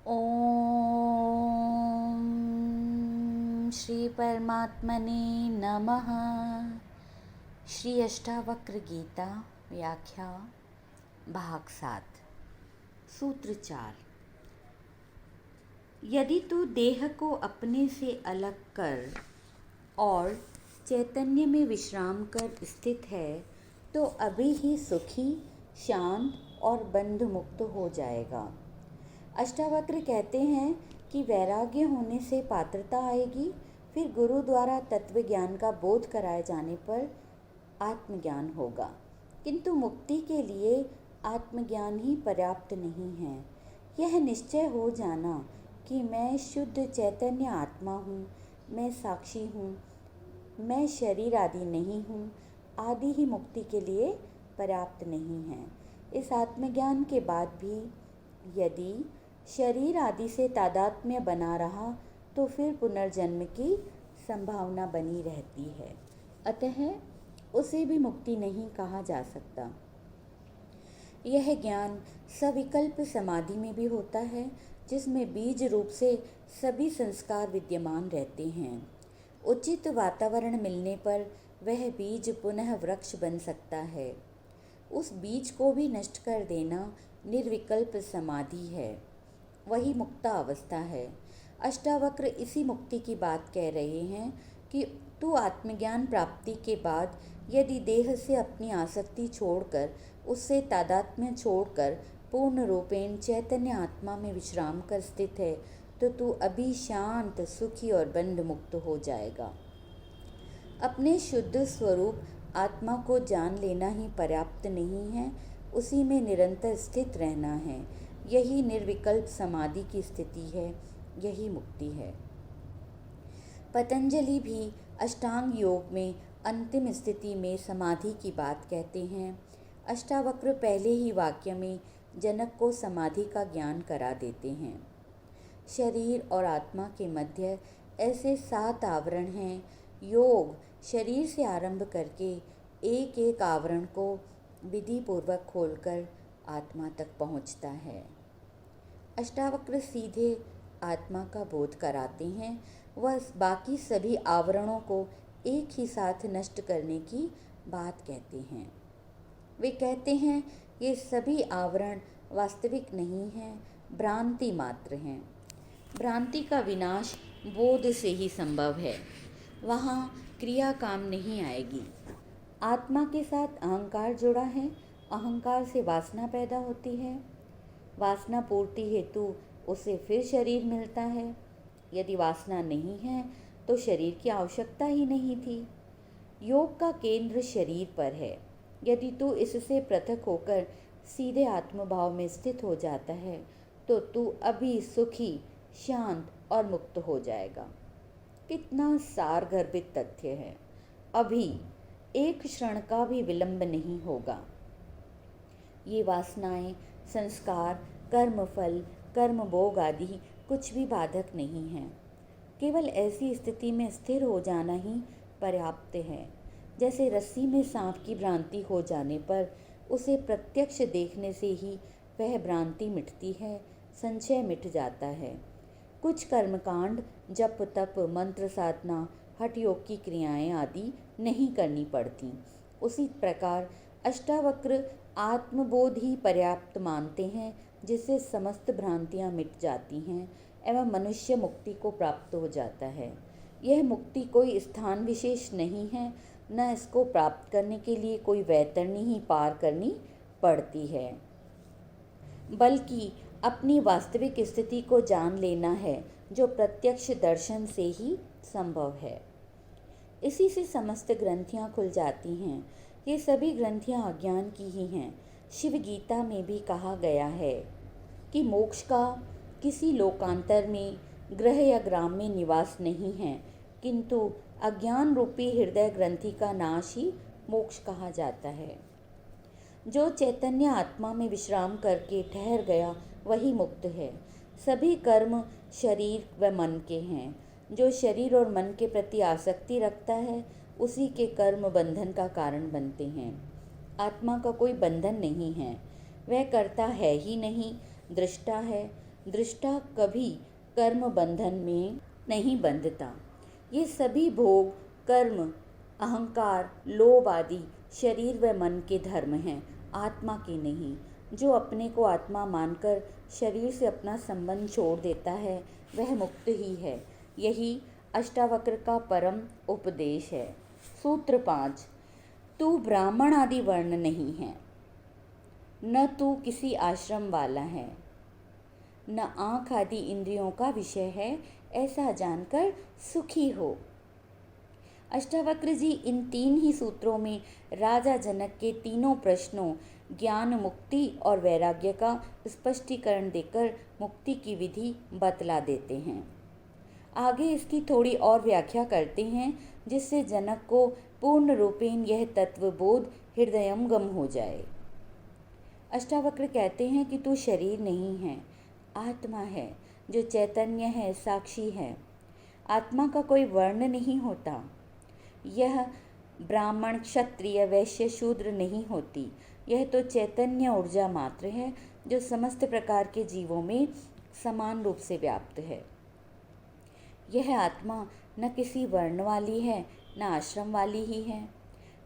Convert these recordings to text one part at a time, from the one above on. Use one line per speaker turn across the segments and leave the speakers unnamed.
ओम श्री परमात्मने नमः। श्री अष्टावक्र गीता व्याख्या भाग 7 सूत्र 4। यदि तू देह को अपने से अलग कर और चैतन्य में विश्राम कर स्थित है तो अभी ही सुखी, शांत और बंध मुक्त हो जाएगा। अष्टावक्र कहते हैं कि वैराग्य होने से पात्रता आएगी, फिर गुरु द्वारा तत्व ज्ञान का बोध कराए जाने पर आत्मज्ञान होगा। किंतु मुक्ति के लिए आत्मज्ञान ही पर्याप्त नहीं है। यह निश्चय हो जाना कि मैं शुद्ध चैतन्य आत्मा हूँ, मैं साक्षी हूँ, मैं शरीर आदि नहीं हूँ, आदि ही मुक्ति के लिए पर्याप्त नहीं है। इस आत्मज्ञान के बाद भी यदि शरीर आदि से तादात्म्य बना रहा तो फिर पुनर्जन्म की संभावना बनी रहती है, अतः उसे भी मुक्ति नहीं कहा जा सकता। यह ज्ञान सविकल्प समाधि में भी होता है, जिसमें बीज रूप से सभी संस्कार विद्यमान रहते हैं। उचित वातावरण मिलने पर वह बीज पुनः वृक्ष बन सकता है। उस बीज को भी नष्ट कर देना निर्विकल्प समाधि है, वही मुक्ता अवस्था है। अष्टावक्र इसी मुक्ति की बात कह रहे हैं कि तू आत्मज्ञान प्राप्ति के बाद यदि देह से अपनी आसक्ति छोड़कर, उससे तादात्म्य छोड़कर पूर्ण रूपेण चैतन्य आत्मा में विश्राम कर स्थित है तो तू अभी शांत, सुखी और बंध मुक्त हो जाएगा। अपने शुद्ध स्वरूप आत्मा को जान लेना ही पर्याप्त नहीं है, उसी में निरंतर स्थित रहना है। यही निर्विकल्प समाधि की स्थिति है, यही मुक्ति है। पतंजलि भी अष्टांग योग में अंतिम स्थिति में समाधि की बात कहते हैं। अष्टावक्र पहले ही वाक्य में जनक को समाधि का ज्ञान करा देते हैं। शरीर और आत्मा के मध्य ऐसे 7 आवरण हैं। योग शरीर से आरंभ करके एक एक आवरण को विधि पूर्वक खोलकर आत्मा तक पहुंचता है। अष्टावक्र सीधे आत्मा का बोध कराते हैं, वह बाकी सभी आवरणों को एक ही साथ नष्ट करने की बात कहते हैं। वे कहते हैं ये सभी आवरण वास्तविक नहीं हैं, भ्रांति मात्र हैं। भ्रांति का विनाश बोध से ही संभव है, वहाँ क्रिया काम नहीं आएगी। आत्मा के साथ अहंकार जुड़ा है, अहंकार से वासना पैदा होती है, वासना पूर्ति हेतु उसे फिर शरीर मिलता है। यदि वासना नहीं है तो शरीर की आवश्यकता ही नहीं थी। योग का केंद्र शरीर पर है। यदि तू इससे पृथक होकर सीधे आत्मभाव में स्थित हो जाता है तो तू अभी सुखी, शांत और मुक्त हो जाएगा। कितना सारगर्भित तथ्य है। अभी एक क्षण का भी विलंब नहीं होगा। ये वासनाएं, संस्कार, कर्मफल, कर्म भोग आदि कुछ भी बाधक नहीं हैं। केवल ऐसी स्थिति में स्थिर हो जाना ही पर्याप्त है। जैसे रस्सी में सांप की भ्रांति हो जाने पर उसे प्रत्यक्ष देखने से ही वह भ्रांति मिटती है, संशय मिट जाता है। कुछ कर्मकांड, जप तप, मंत्र साधना, हठ योग की क्रियाएं आदि नहीं करनी पड़ती। उसी प्रकार अष्टावक्र आत्मबोध ही पर्याप्त मानते हैं, जिससे समस्त भ्रांतियां मिट जाती हैं एवं मनुष्य मुक्ति को प्राप्त हो जाता है। यह मुक्ति कोई स्थान विशेष नहीं है, न इसको प्राप्त करने के लिए कोई वैतरणी ही पार करनी पड़ती है, बल्कि अपनी वास्तविक स्थिति को जान लेना है, जो प्रत्यक्ष दर्शन से ही संभव है। इसी से समस्त ग्रंथियां खुल जाती हैं। ये सभी ग्रंथियां अज्ञान की ही हैं। शिव गीता में भी कहा गया है कि मोक्ष का किसी लोकांतर में, ग्रह या ग्राम में निवास नहीं है, किंतु अज्ञान रूपी हृदय ग्रंथि का नाश ही मोक्ष कहा जाता है। जो चैतन्य आत्मा में विश्राम करके ठहर गया वही मुक्त है। सभी कर्म शरीर व मन के हैं। जो शरीर और मन के प्रति आसक्ति रखता है उसी के कर्म बंधन का कारण बनते हैं। आत्मा का कोई बंधन नहीं है, वह करता है ही नहीं, दृष्टा है। दृष्टा कभी कर्म बंधन में नहीं बंधता। ये सभी भोग, कर्म, अहंकार, लोभ आदि शरीर व मन के धर्म हैं, आत्मा के नहीं। जो अपने को आत्मा मानकर शरीर से अपना संबंध छोड़ देता है वह मुक्त ही है। यही अष्टावक्र का परम उपदेश है। सूत्र 5। तू ब्राह्मण आदि वर्ण नहीं है, न तू किसी आश्रम वाला है, न आँख आदि इंद्रियों का विषय है, ऐसा जानकर सुखी हो। अष्टावक्र जी इन 3 ही सूत्रों में राजा जनक के तीनों प्रश्नों ज्ञान, मुक्ति और वैराग्य का स्पष्टीकरण देकर मुक्ति की विधि बतला देते हैं। आगे इसकी थोड़ी और व्याख्या करते हैं जिससे जनक को पूर्ण रूपेण यह तत्वबोध हृदयंगम हो जाए। अष्टावक्र कहते हैं कि तू शरीर नहीं है, आत्मा है जो चैतन्य है, साक्षी है। आत्मा का कोई वर्ण नहीं होता। यह ब्राह्मण, क्षत्रिय, वैश्य, शूद्र नहीं होती। यह तो चैतन्य ऊर्जा मात्र है जो समस्त प्रकार के जीवों में समान रूप से व्याप्त है। यह आत्मा न किसी वर्ण वाली है, न आश्रम वाली ही है।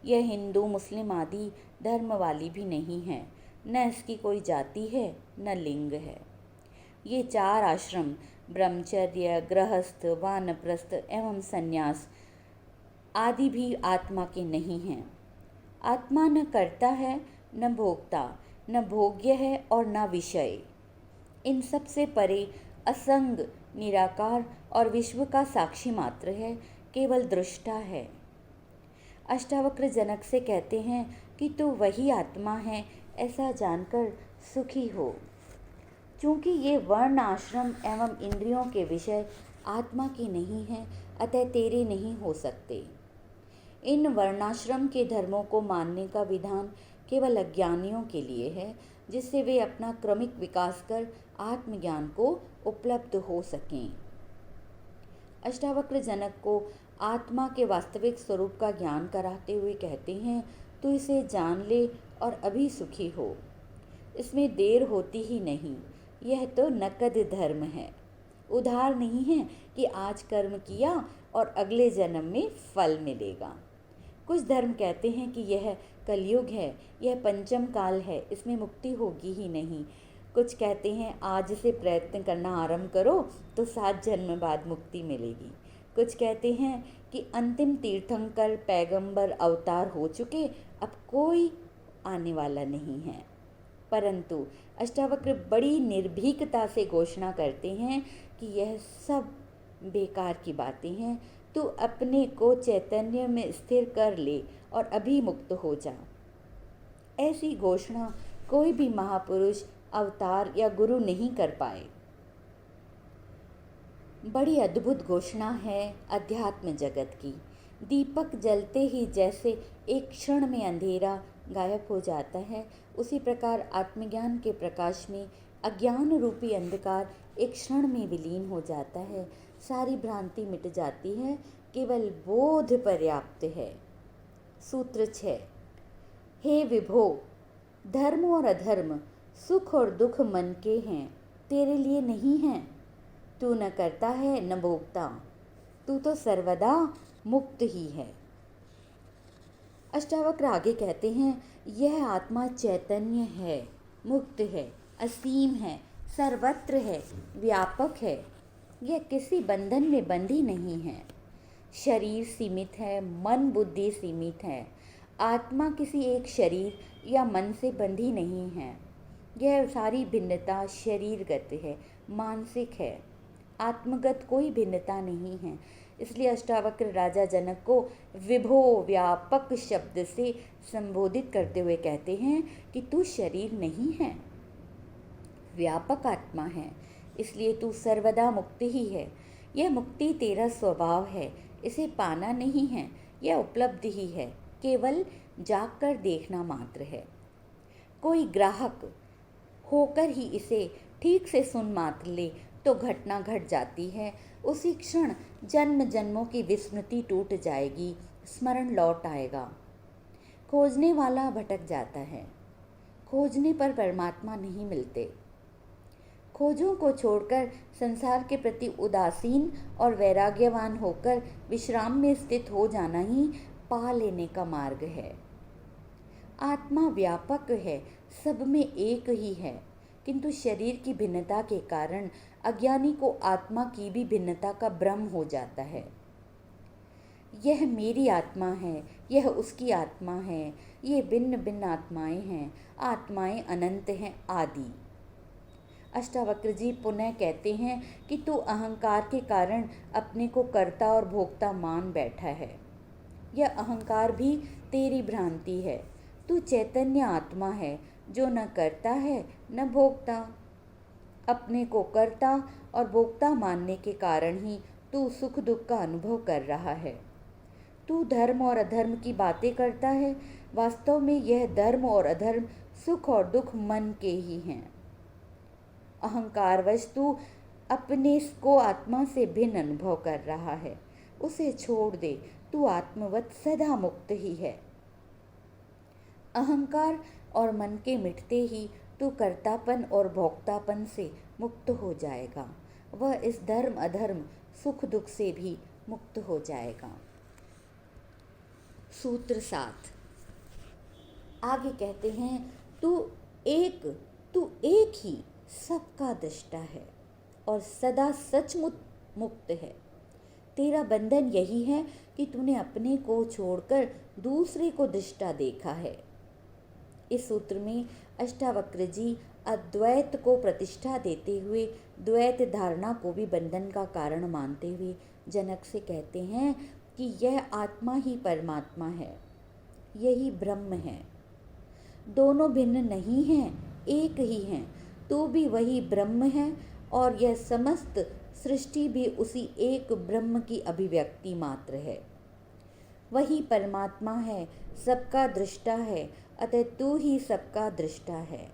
यह हिंदू, मुस्लिम आदि धर्म वाली भी नहीं है, न इसकी कोई जाति है, न लिंग है। ये 4 आश्रम ब्रह्मचर्य, गृहस्थ, वानप्रस्थ एवं संन्यास आदि भी आत्मा के नहीं हैं। आत्मा न कर्ता है, न भोक्ता, न भोग्य है और न विषय। इन सब से परे असंग, निराकार और विश्व का साक्षी मात्र है, केवल दृष्टा है। अष्टावक्र जनक से कहते हैं कि तू वही आत्मा है, ऐसा जानकर सुखी हो। चूँकि ये वर्ण, आश्रम एवं इंद्रियों के विषय आत्मा के नहीं हैं, अतः तेरे नहीं हो सकते। इन वर्णाश्रम के धर्मों को मानने का विधान केवल अज्ञानियों के लिए है, जिससे वे अपना क्रमिक विकास कर आत्मज्ञान को उपलब्ध हो सकें। अष्टावक्र जनक को आत्मा के वास्तविक स्वरूप का ज्ञान कराते हुए कहते हैं, तू इसे जान ले और अभी सुखी हो। इसमें देर होती ही नहीं। यह तो नकद धर्म है, उधार नहीं है कि आज कर्म किया और अगले जन्म में फल मिलेगा। कुछ धर्म कहते हैं कि यह कलयुग है, यह पंचम काल है, इसमें मुक्ति होगी ही नहीं। कुछ कहते हैं आज से प्रयत्न करना आरंभ करो तो 7 जन्म बाद मुक्ति मिलेगी। कुछ कहते हैं कि अंतिम तीर्थंकर पैगंबर अवतार हो चुके, अब कोई आने वाला नहीं है। परंतु अष्टावक्र बड़ी निर्भीकता से घोषणा करते हैं कि यह सब बेकार की बातें हैं। तू अपने को चैतन्य में स्थिर कर ले और अभी मुक्त हो जा। ऐसी घोषणा कोई भी महापुरुष, अवतार या गुरु नहीं कर पाए। बड़ी अद्भुत घोषणा है अध्यात्म जगत की। दीपक जलते ही जैसे एक क्षण में अंधेरा गायब हो जाता है, उसी प्रकार आत्मज्ञान के प्रकाश में अज्ञान रूपी अंधकार एक क्षण में विलीन हो जाता है। सारी भ्रांति मिट जाती है, केवल बोध पर्याप्त है। सूत्र 6। हे विभो, धर्म और अधर्म, सुख और दुख मन के हैं, तेरे लिए नहीं हैं। तू न करता है न भोगता, तू तो सर्वदा मुक्त ही है। अष्टावक्र आगे कहते हैं, यह आत्मा चैतन्य है, मुक्त है, असीम है, सर्वत्र है, व्यापक है। यह किसी बंधन में बंधी नहीं है। शरीर सीमित है, मन बुद्धि सीमित है। आत्मा किसी एक शरीर या मन से बंधी नहीं है। यह सारी भिन्नता शरीरगत है, मानसिक है। आत्मगत कोई भिन्नता नहीं है। इसलिए अष्टावक्र राजा जनक को विभो, व्यापक शब्द से संबोधित करते हुए कहते हैं कि तू शरीर नहीं है, व्यापक आत्मा है, इसलिए तू सर्वदा मुक्त ही है। यह मुक्ति तेरा स्वभाव है, इसे पाना नहीं है, यह उपलब्धि ही है, केवल जाकर देखना मात्र है। कोई ग्राहक होकर ही इसे ठीक से सुन मात्र ले तो घटना घट जाती है। उसी क्षण जन्म जन्मों की विस्मृति टूट जाएगी, स्मरण लौट आएगा। खोजने वाला भटक जाता है, खोजने पर परमात्मा नहीं मिलते। खोजों को छोड़कर संसार के प्रति उदासीन और वैराग्यवान होकर विश्राम में स्थित हो जाना ही पा लेने का मार्ग है। आत्मा व्यापक है, सब में एक ही है, किंतु शरीर की भिन्नता के कारण अज्ञानी को आत्मा की भी भिन्नता का भ्रम हो जाता है। यह मेरी आत्मा है, यह उसकी आत्मा है, ये भिन्न भिन्न आत्माएं हैं, आत्माएं अनंत हैं आदि। अष्टावक्र जी पुनः कहते हैं कि तू अहंकार के कारण अपने को कर्ता और भोक्ता मान बैठा है। यह अहंकार भी तेरी भ्रांति है। तू चैतन्य आत्मा है जो न करता है न भोगता। अपने को कर्ता और भोक्ता मानने के कारण ही तू सुख दुख का अनुभव कर रहा है। तू धर्म और अधर्म की बातें करता है, वास्तव में यह धर्म और अधर्म सुख और दुख मन के ही हैं। अहंकारवश तू अपने को आत्मा से भिन्न अनुभव कर रहा है, उसे छोड़ दे, तू आत्मवत सदा मुक्त ही है। अहंकार और मन के मिटते ही तू कर्तापन और भोक्तापन से मुक्त हो जाएगा। वह इस धर्म अधर्म सुख दुख से भी मुक्त हो जाएगा। सूत्र 7 आगे कहते हैं, तू एक ही सबका दृष्टा है और सदा सचमुच मुक्त है। तेरा बंधन यही है कि तूने अपने को छोड़कर दूसरे को दृष्टा देखा है। इस सूत्र में अष्टावक्र जी अद्वैत को प्रतिष्ठा देते हुए द्वैत धारणा को भी बंधन का कारण मानते हुए जनक से कहते हैं कि यह आत्मा ही परमात्मा है, यही ब्रह्म है। दोनों भिन्न नहीं हैं, एक ही हैं। तू भी वही ब्रह्म है और यह समस्त सृष्टि भी उसी एक ब्रह्म की अभिव्यक्ति मात्र है। वही परमात्मा है, सबका दृष्टा है, अतः तू ही सबका दृष्टा है।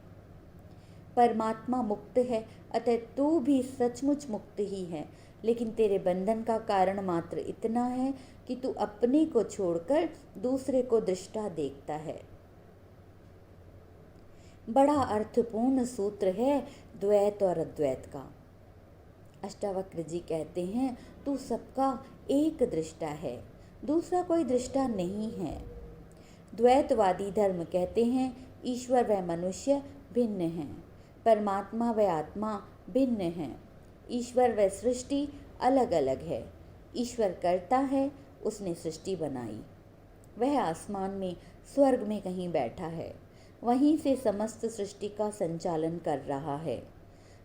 परमात्मा मुक्त है, अतः तू भी सचमुच मुक्त ही है, लेकिन तेरे बंधन का कारण मात्र इतना है कि तू अपने को छोड़कर दूसरे को दृष्टा देखता है। बड़ा अर्थपूर्ण सूत्र है द्वैत और अद्वैत का। अष्टावक्र जी कहते हैं, तू सबका एक दृष्टा है, दूसरा कोई दृष्टा नहीं है। द्वैतवादी धर्म कहते हैं ईश्वर व मनुष्य भिन्न हैं, परमात्मा व आत्मा भिन्न हैं, ईश्वर व सृष्टि अलग अलग है। ईश्वर करता है, उसने सृष्टि बनाई, वह आसमान में स्वर्ग में कहीं बैठा है, वहीं से समस्त सृष्टि का संचालन कर रहा है।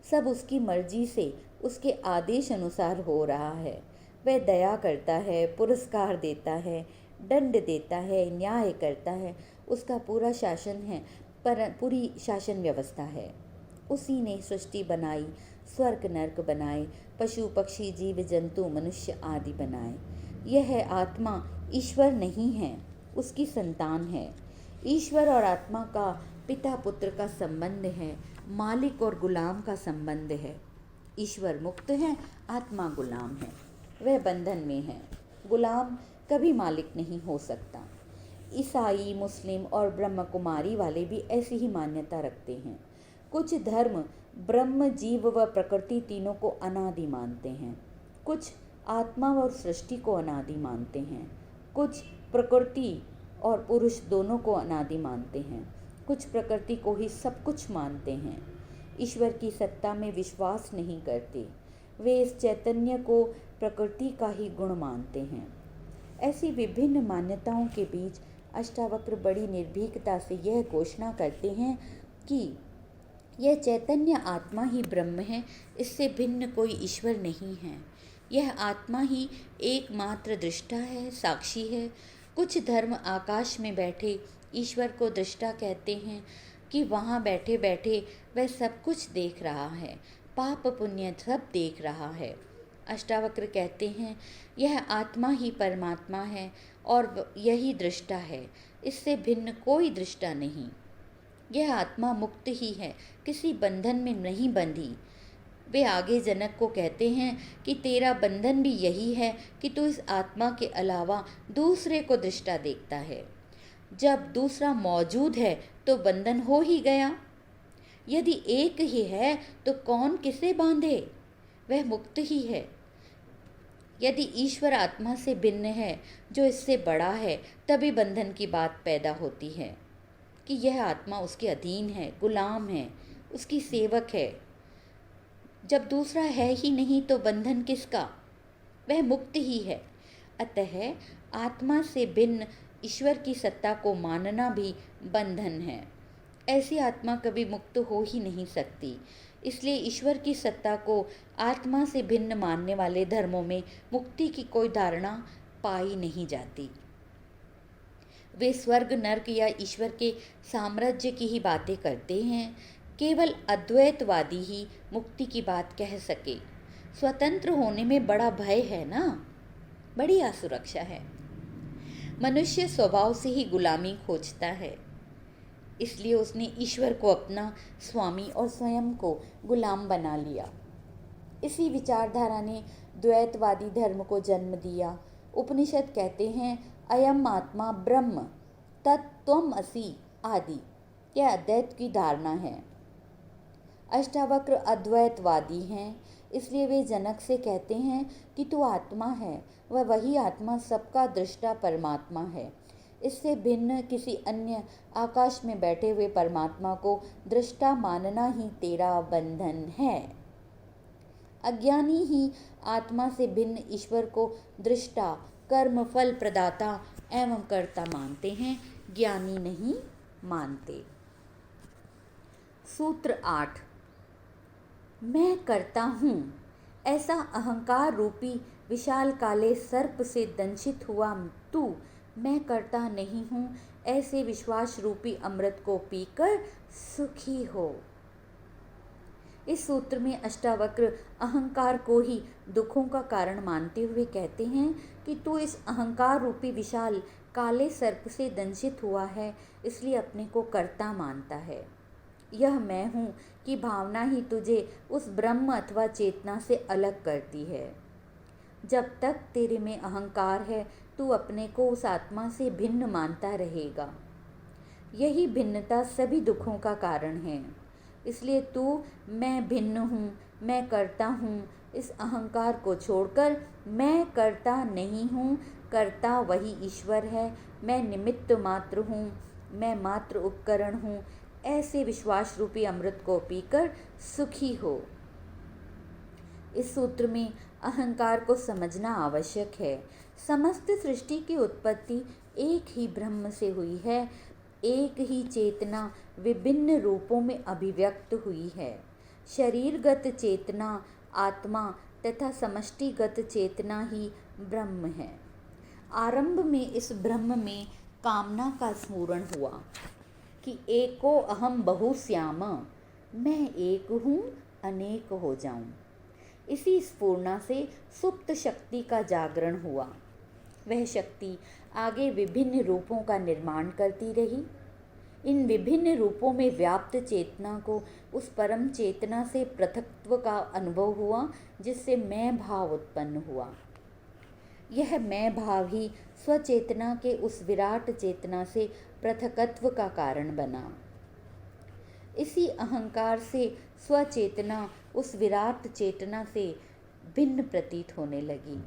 सब उसकी मर्जी से, उसके आदेश अनुसार हो रहा है। वह दया करता है, पुरस्कार देता है, दंड देता है, न्याय करता है, उसका पूरा शासन है, पूरी शासन व्यवस्था है। उसी ने सृष्टि बनाई, स्वर्ग नर्क बनाए, पशु पक्षी जीव जंतु मनुष्य आदि बनाए। यह आत्मा ईश्वर नहीं है, उसकी संतान है। ईश्वर और आत्मा का पिता पुत्र का संबंध है, मालिक और गुलाम का संबंध है। ईश्वर मुक्त है, आत्मा गुलाम है, वह बंधन में है। गुलाम कभी मालिक नहीं हो सकता। ईसाई, मुस्लिम और ब्रह्म कुमारी वाले भी ऐसी ही मान्यता रखते हैं। कुछ धर्म ब्रह्म, जीव व प्रकृति तीनों को अनादि मानते हैं। कुछ आत्मा और सृष्टि को अनादि मानते हैं। कुछ प्रकृति और पुरुष दोनों को अनादि मानते हैं। कुछ प्रकृति को ही सब कुछ मानते हैं। ईश्वर की सत्ता में विश्वास नहीं करते। वे इस चैतन्य को प्रकृति का ही गुण मानते हैं। ऐसी विभिन्न मान्यताओं के बीच अष्टावक्र बड़ी निर्भीकता से यह घोषणा करते हैं कि यह चैतन्य आत्मा ही ब्रह्म है, इससे भिन्न कोई ईश्वर नहीं है। यह आत्मा ही एकमात्र दृष्टा है, साक्षी है। कुछ धर्म आकाश में बैठे ईश्वर को दृष्टा कहते हैं कि वहाँ बैठे बैठे वह सब कुछ देख रहा है, पाप पुण्य सब देख रहा है। अष्टावक्र कहते हैं यह आत्मा ही परमात्मा है और यही दृष्टा है, इससे भिन्न कोई दृष्टा नहीं। यह आत्मा मुक्त ही है, किसी बंधन में नहीं बंधी। वे आगे जनक को कहते हैं कि तेरा बंधन भी यही है कि तू इस आत्मा के अलावा दूसरे को दृष्टा देखता है। जब दूसरा मौजूद है तो बंधन हो ही गया। यदि एक ही है तो कौन किसे बांधे, वह मुक्त ही है। यदि ईश्वर आत्मा से भिन्न है जो इससे बड़ा है, तभी बंधन की बात पैदा होती है कि यह आत्मा उसके अधीन है, गुलाम है, उसकी सेवक है। जब दूसरा है ही नहीं तो बंधन किसका, वह मुक्त ही है। अतः आत्मा से भिन्न ईश्वर की सत्ता को मानना भी बंधन है। ऐसी आत्मा कभी मुक्त हो ही नहीं सकती। इसलिए ईश्वर की सत्ता को आत्मा से भिन्न मानने वाले धर्मों में मुक्ति की कोई धारणा पाई नहीं जाती। वे स्वर्ग, नर्क या ईश्वर के साम्राज्य की ही बातें करते हैं। केवल अद्वैतवादी ही मुक्ति की बात कह सके। स्वतंत्र होने में बड़ा भय है ना, बड़ी असुरक्षा है। मनुष्य स्वभाव से ही गुलामी खोजता है, इसलिए उसने ईश्वर को अपना स्वामी और स्वयं को गुलाम बना लिया। इसी विचारधारा ने द्वैतवादी धर्म को जन्म दिया। उपनिषद कहते हैं, अयम आत्मा ब्रह्म तत्त्वमसि आदि। यह अद्वैत की धारणा है। अष्टावक्र अद्वैतवादी हैं, इसलिए वे जनक से कहते हैं कि तू आत्मा है, वह वही आत्मा सबका दृष्टा परमात्मा है। इससे भिन्न किसी अन्य आकाश में बैठे हुए परमात्मा को दृष्टा मानना ही तेरा बंधन है। अज्ञानी ही आत्मा से भिन्न ईश्वर को दृष्टा, कर्म फल प्रदाता एवं कर्ता मानते हैं, ज्ञानी नहीं मानते। सूत्र 8। मैं करता हूँ, ऐसा अहंकार रूपी विशाल काले सर्प से दंशित हुआ तू मैं करता नहीं हूँ, ऐसे विश्वास रूपी अमृत को पीकर सुखी हो। इस सूत्र में अष्टावक्र अहंकार को ही दुखों का कारण मानते हुए कहते हैं कि तू इस अहंकार रूपी विशाल काले सर्प से दंशित हुआ है, इसलिए अपने को कर्ता मानता है। यह मैं हूँ कि भावना ही तुझे उस ब्रह्म अथवा चेतना से अलग करती है। जब तक तेरे में अहंकार है, तू अपने को उस आत्मा से भिन्न मानता रहेगा। यही भिन्नता सभी दुखों का कारण है। इसलिए तू मैं भिन्न हूँ, मैं करता हूँ, इस अहंकार को छोड़कर मैं करता नहीं हूँ, करता वही ईश्वर है, मैं निमित्त मात्र हूँ, मैं मात्र उपकरण हूँ, ऐसे विश्वास रूपी अमृत को पीकर सुखी हो। इस सूत्र में अहंकार को समझना आवश्यक है। समस्त सृष्टि की उत्पत्ति एक ही ब्रह्म से हुई है। एक ही चेतना विभिन्न रूपों में अभिव्यक्त हुई है। शरीरगत चेतना आत्मा तथा समष्टिगत चेतना ही ब्रह्म है। आरंभ में इस ब्रह्म में कामना का स्फुरण हुआ कि एको अहम बहुश्याम, मैं एक हूँ अनेक हो जाऊं। इसी स्फुरना से सुप्त शक्ति का जागरण हुआ। वह शक्ति आगे विभिन्न रूपों का निर्माण करती रही। इन विभिन्न रूपों में व्याप्त चेतना को उस परम चेतना से पृथक्त्व का अनुभव हुआ, जिससे मैं भाव उत्पन्न हुआ। यह मैं भाव ही स्वचेतना के उस विराट चेतना से पृथकत्व का कारण बना। इसी अहंकार से स्वचेतना उस विराट चेतना से भिन्न प्रतीत होने लगी।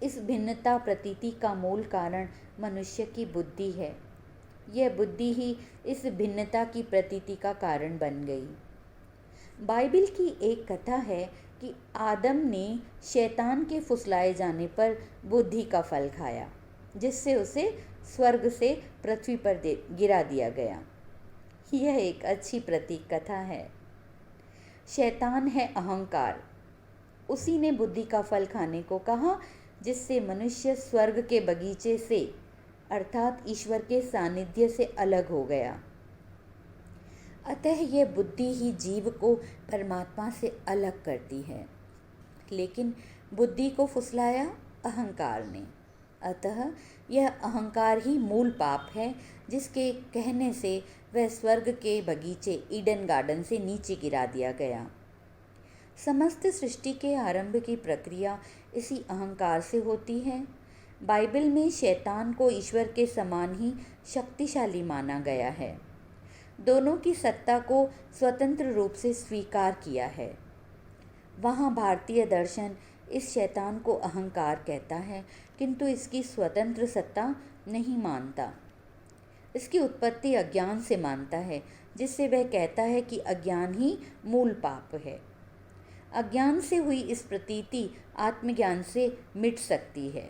इस भिन्नता प्रतीति का मूल कारण मनुष्य की बुद्धि है। यह बुद्धि ही इस भिन्नता की प्रतीति का कारण बन गई। बाइबिल की एक कथा है कि आदम ने शैतान के फुसलाए जाने पर बुद्धि का फल खाया, जिससे उसे स्वर्ग से पृथ्वी पर गिरा दिया गया। यह एक अच्छी प्रतीक कथा है। शैतान है अहंकार। उसी ने बुद्धि का फल खाने को कहा, जिससे मनुष्य स्वर्ग के बगीचे से अर्थात ईश्वर के सानिध्य से अलग हो गया। अतः यह बुद्धि ही जीव को परमात्मा से अलग करती है। लेकिन बुद्धि को फुसलाया अहंकार ने। अतः यह अहंकार ही मूल पाप है, जिसके कहने से वह स्वर्ग के बगीचे ईडन गार्डन से नीचे गिरा दिया गया। समस्त सृष्टि के आरंभ की प्रक्रिया इसी अहंकार से होती है। बाइबल में शैतान को ईश्वर के समान ही शक्तिशाली माना गया है। दोनों की सत्ता को स्वतंत्र रूप से स्वीकार किया है। वहाँ भारतीय दर्शन इस शैतान को अहंकार कहता है, किंतु इसकी स्वतंत्र सत्ता नहीं मानता। इसकी उत्पत्ति अज्ञान से मानता है, जिससे वह कहता है कि अज्ञान ही मूल पाप है। अज्ञान से हुई इस प्रतीति आत्मज्ञान से मिट सकती है।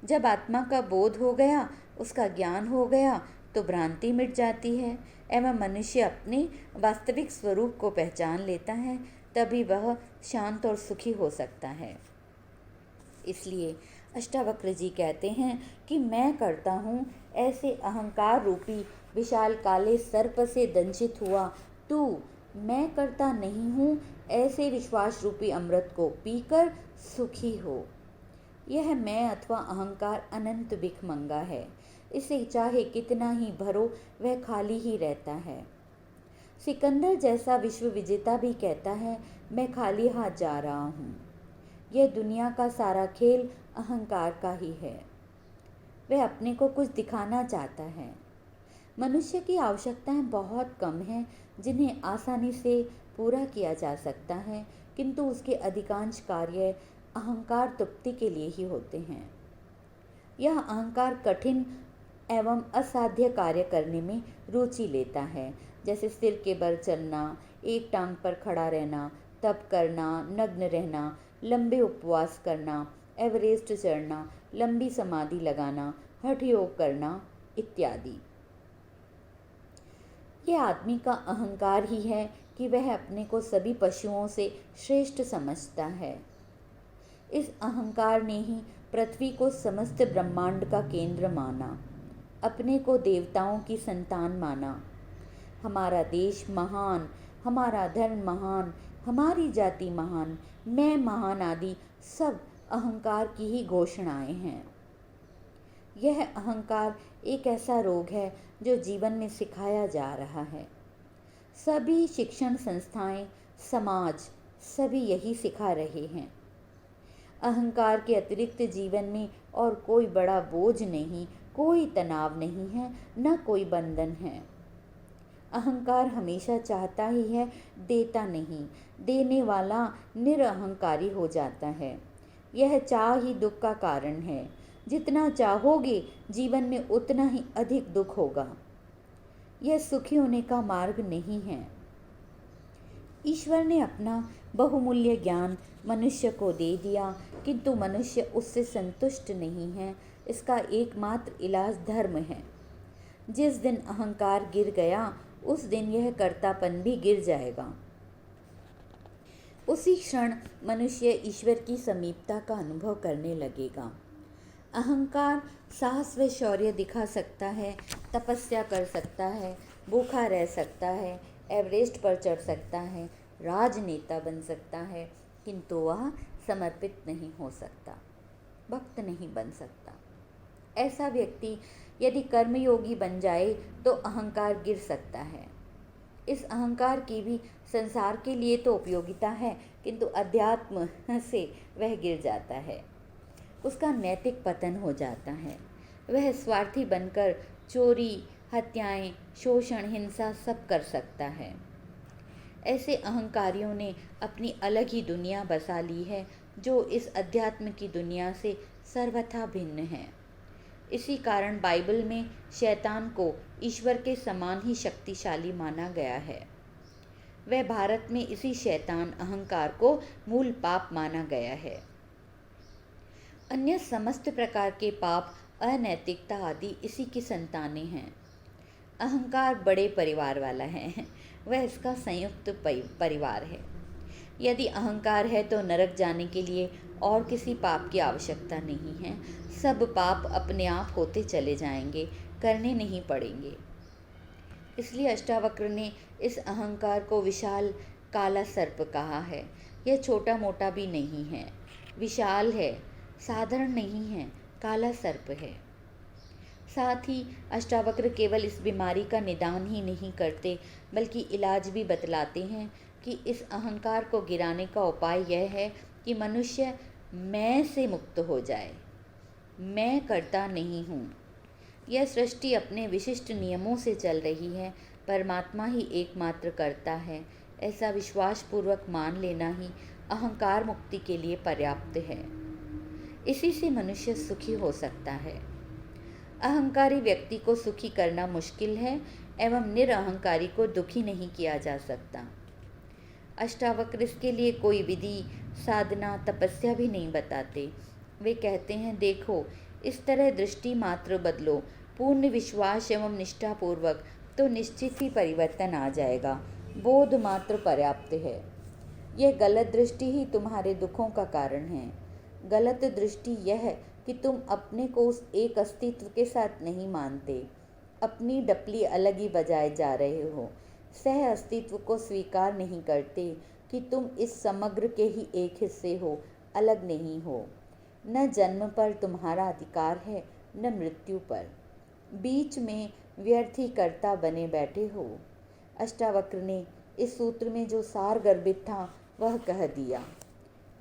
जब आत्मा का बोध हो गया, उसका ज्ञान हो गया, तो भ्रांति मिट जाती है एवं मनुष्य अपने वास्तविक स्वरूप को पहचान लेता है, तभी वह शांत और सुखी हो सकता है। इसलिए अष्टावक्र जी कहते हैं कि मैं करता हूँ ऐसे अहंकार रूपी विशाल काले सर्प से दंशित हुआ तू, मैं करता नहीं हूँ ऐसे विश्वास रूपी अमृत को पीकर सुखी हो। यह मैं अथवा अहंकार अनंत भिखमंगा है, इसे चाहे कितना ही भरो वह खाली ही रहता है। सिकंदर जैसा विश्व विजेता भी कहता है, मैं खाली हाथ जा रहा हूँ। यह दुनिया का सारा खेल अहंकार का ही है। वह अपने को कुछ दिखाना चाहता है। मनुष्य की आवश्यकताएं बहुत कम हैं जिन्हें आसानी से पूरा किया जा सकता है, किंतु उसके अधिकांश कार्य अहंकार तृप्ति के लिए ही होते हैं। यह अहंकार कठिन एवं असाध्य कार्य करने में रुचि लेता है, जैसे सिर के बल चलना, एक टांग पर खड़ा रहना, तप करना, नग्न रहना, लंबे उपवास करना, एवरेस्ट चढ़ना, लंबी समाधि लगाना, हठ योग करना इत्यादि। यह आदमी का अहंकार ही है कि वह अपने को सभी पशुओं से श्रेष्ठ समझता है। इस अहंकार ने ही पृथ्वी को समस्त ब्रह्मांड का केंद्र माना, अपने को देवताओं की संतान माना। हमारा देश महान, हमारा धर्म महान, हमारी जाति महान, मैं महान आदि सब अहंकार की ही घोषणाएं हैं। यह अहंकार एक ऐसा रोग है जो जीवन में सिखाया जा रहा है। सभी शिक्षण संस्थाएं, समाज सभी यही सिखा रहे हैं। अहंकार के अतिरिक्त जीवन में और कोई बड़ा बोझ नहीं, कोई तनाव नहीं है, न कोई बंधन है। अहंकार हमेशा चाहता ही है, देता नहीं। देने वाला निरअहंकारी हो जाता है। यह चाह ही दुख का कारण है। जितना चाहोगे जीवन में उतना ही अधिक दुख होगा। यह सुखी होने का मार्ग नहीं है। ईश्वर ने अपना बहुमूल्य ज्ञान मनुष्य को दे दिया, किंतु मनुष्य उससे संतुष्ट नहीं है। इसका एकमात्र इलाज धर्म है। जिस दिन अहंकार गिर गया, उस दिन यह कर्तापन भी गिर जाएगा। उसी क्षण मनुष्य ईश्वर की समीपता का अनुभव करने लगेगा। अहंकार साहस व शौर्य दिखा सकता है, तपस्या कर सकता है, भूखा रह सकता है, एवरेस्ट पर चढ़ सकता है, राजनेता बन सकता है, किंतु वह समर्पित नहीं हो सकता, भक्त नहीं बन सकता। ऐसा व्यक्ति यदि कर्मयोगी बन जाए तो अहंकार गिर सकता है। इस अहंकार की भी संसार के लिए तो उपयोगिता है, किंतु अध्यात्म से वह गिर जाता है। उसका नैतिक पतन हो जाता है। वह स्वार्थी बनकर चोरी, हत्याएं, शोषण, हिंसा सब कर सकता है। ऐसे अहंकारियों ने अपनी अलग ही दुनिया बसा ली है, जो इस अध्यात्म की दुनिया से सर्वथा भिन्न है। इसी कारण बाइबल में शैतान को ईश्वर के समान ही शक्तिशाली माना गया है। वह भारत में इसी शैतान अहंकार को मूल पाप माना गया है। अन्य समस्त प्रकार के पाप, अनैतिकता आदि इसी की संतानें हैं। अहंकार बड़े परिवार वाला है, वह इसका संयुक्त परिवार है। यदि अहंकार है तो नरक जाने के लिए और किसी पाप की आवश्यकता नहीं है। सब पाप अपने आप होते चले जाएंगे, करने नहीं पड़ेंगे। इसलिए अष्टावक्र ने इस अहंकार को विशाल काला सर्प कहा है। यह छोटा मोटा भी नहीं है, विशाल है, साधारण नहीं है, काला सर्प है। साथ ही अष्टावक्र केवल इस बीमारी का निदान ही नहीं करते, बल्कि इलाज भी बतलाते हैं कि इस अहंकार को गिराने का उपाय यह है कि मनुष्य मैं से मुक्त हो जाए। मैं करता नहीं हूँ। यह सृष्टि अपने विशिष्ट नियमों से चल रही है, परमात्मा ही एकमात्र करता है, ऐसा विश्वासपूर्वक मान लेना ही अहंकार मुक्ति के लिए पर्याप्त है। इसी से मनुष्य सुखी हो सकता है। अहंकारी व्यक्ति को सुखी करना मुश्किल है एवं निरअहंकारी को दुखी नहीं किया जा सकता। अष्टावक्र इसके लिए कोई विधि, साधना, तपस्या भी नहीं बताते। वे कहते हैं, देखो, इस तरह दृष्टि मात्र बदलो, पूर्ण विश्वास एवं निष्ठापूर्वक, तो निश्चित ही परिवर्तन आ जाएगा। बोध मात्र पर्याप्त है। यह गलत दृष्टि ही तुम्हारे दुखों का कारण है। गलत दृष्टि यह है कि तुम अपने को उस एक अस्तित्व के साथ नहीं मानते, अपनी डपली अलग ही बजाए जा रहे हो। सह अस्तित्व को स्वीकार नहीं करते कि तुम इस समग्र के ही एक हिस्से हो, अलग नहीं हो। न जन्म पर तुम्हारा अधिकार है, न मृत्यु पर। बीच में व्यर्थ ही कर्ता बने बैठे हो। अष्टावक्र ने इस सूत्र में जो सार गर्भित था वह कह दिया।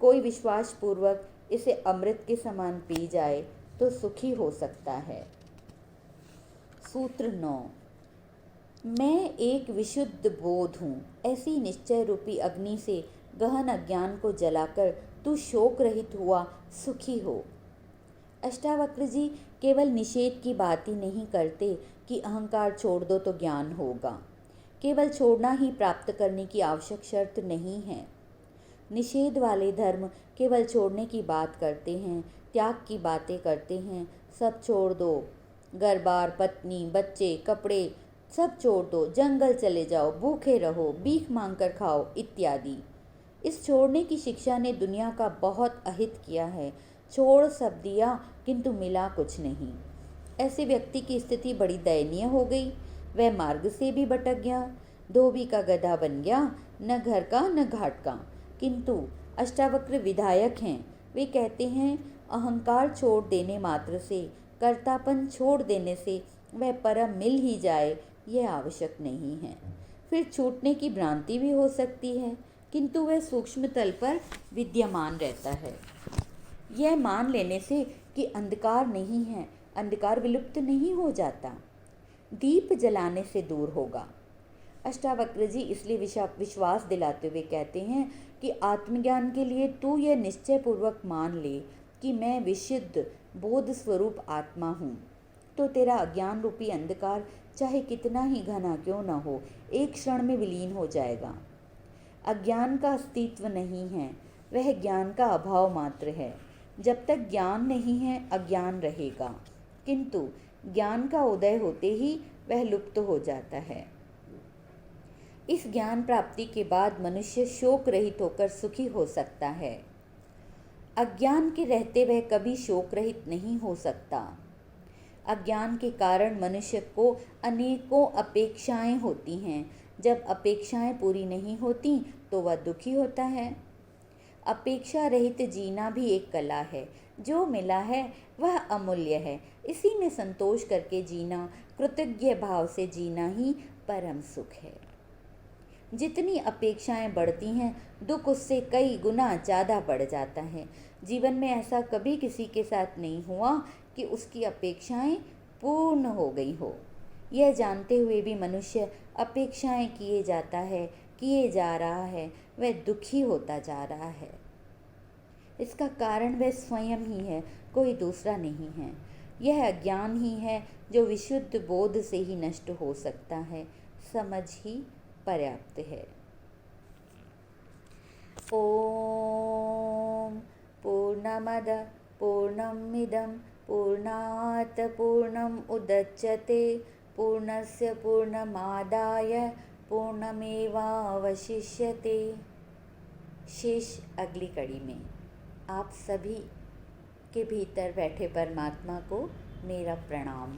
कोई विश्वास पूर्वक इसे अमृत के समान पी जाए तो सुखी हो सकता है। सूत्र 9। मैं एक विशुद्ध बोध हूँ, ऐसी निश्चय रूपी अग्नि से गहन अज्ञान को जलाकर तू शोक रहित हुआ सुखी हो। अष्टावक्र जी केवल निषेध की बात ही नहीं करते कि अहंकार छोड़ दो तो ज्ञान होगा। केवल छोड़ना ही प्राप्त करने की आवश्यक शर्त नहीं है। निषेध वाले धर्म केवल छोड़ने की बात करते हैं, त्याग की बातें करते हैं। सब छोड़ दो, घर बार, पत्नी, बच्चे, कपड़े सब छोड़ दो, जंगल चले जाओ, भूखे रहो, भीख मांगकर खाओ इत्यादि। इस छोड़ने की शिक्षा ने दुनिया का बहुत अहित किया है। छोड़ सब दिया किंतु मिला कुछ नहीं। ऐसे व्यक्ति की स्थिति बड़ी दयनीय हो गई। वह मार्ग से भी भटक गया, धोबी का गधा बन गया, न घर का न घाट का। किंतु अष्टावक्र विधायक हैं। वे कहते हैं, अहंकार छोड़ देने मात्र से, कर्तापन छोड़ देने से वह परम मिल ही जाए, यह आवश्यक नहीं है। फिर छूटने की भ्रांति भी हो सकती है, किंतु वह सूक्ष्म तल पर विद्यमान रहता है। यह मान लेने से कि अंधकार नहीं है, अंधकार विलुप्त नहीं हो जाता, दीप जलाने से दूर होगा। अष्टावक्र जी इसलिए विश्वास दिलाते हुए कहते हैं कि आत्मज्ञान के लिए तू यह निश्चय पूर्वक मान ले कि मैं विशुद्ध बोध स्वरूप आत्मा हूँ, तो तेरा अज्ञान रूपी अंधकार चाहे कितना ही घना क्यों न हो, एक क्षण में विलीन हो जाएगा। अज्ञान का अस्तित्व नहीं है, वह ज्ञान का अभाव मात्र है। जब तक ज्ञान नहीं है अज्ञान रहेगा, किंतु ज्ञान का उदय होते ही वह लुप्त हो जाता है। इस ज्ञान प्राप्ति के बाद मनुष्य शोक रहित होकर सुखी हो सकता है। अज्ञान के रहते वह कभी शोक रहित नहीं हो सकता। अज्ञान के कारण मनुष्य को अनेकों अपेक्षाएं होती हैं। जब अपेक्षाएं पूरी नहीं होती तो वह दुखी होता है। अपेक्षा रहित जीना भी एक कला है। जो मिला है वह अमूल्य है, इसी में संतोष करके जीना, कृतज्ञ भाव से जीना ही परम सुख है। जितनी अपेक्षाएं बढ़ती हैं, दुख उससे कई गुना ज़्यादा बढ़ जाता है। जीवन में ऐसा कभी किसी के साथ नहीं हुआ कि उसकी अपेक्षाएं पूर्ण हो गई हो। यह जानते हुए भी मनुष्य अपेक्षाएं किए जाता है, किए जा रहा है, वह दुखी होता जा रहा है। इसका कारण वह स्वयं ही है, कोई दूसरा नहीं है। यह अज्ञान ही है जो विशुद्ध बोध से ही नष्ट हो सकता है। समझ ही पर्याप्त है। ओम पूर्णमद पूर्णमिदं पूर्णात् पूर्णम् उदच्यते पूर्णस्य पूर्णमादाय पूर्णमेवावशिष्यते। शेष अगली कड़ी में। आप सभी के भीतर बैठे परमात्मा को मेरा प्रणाम।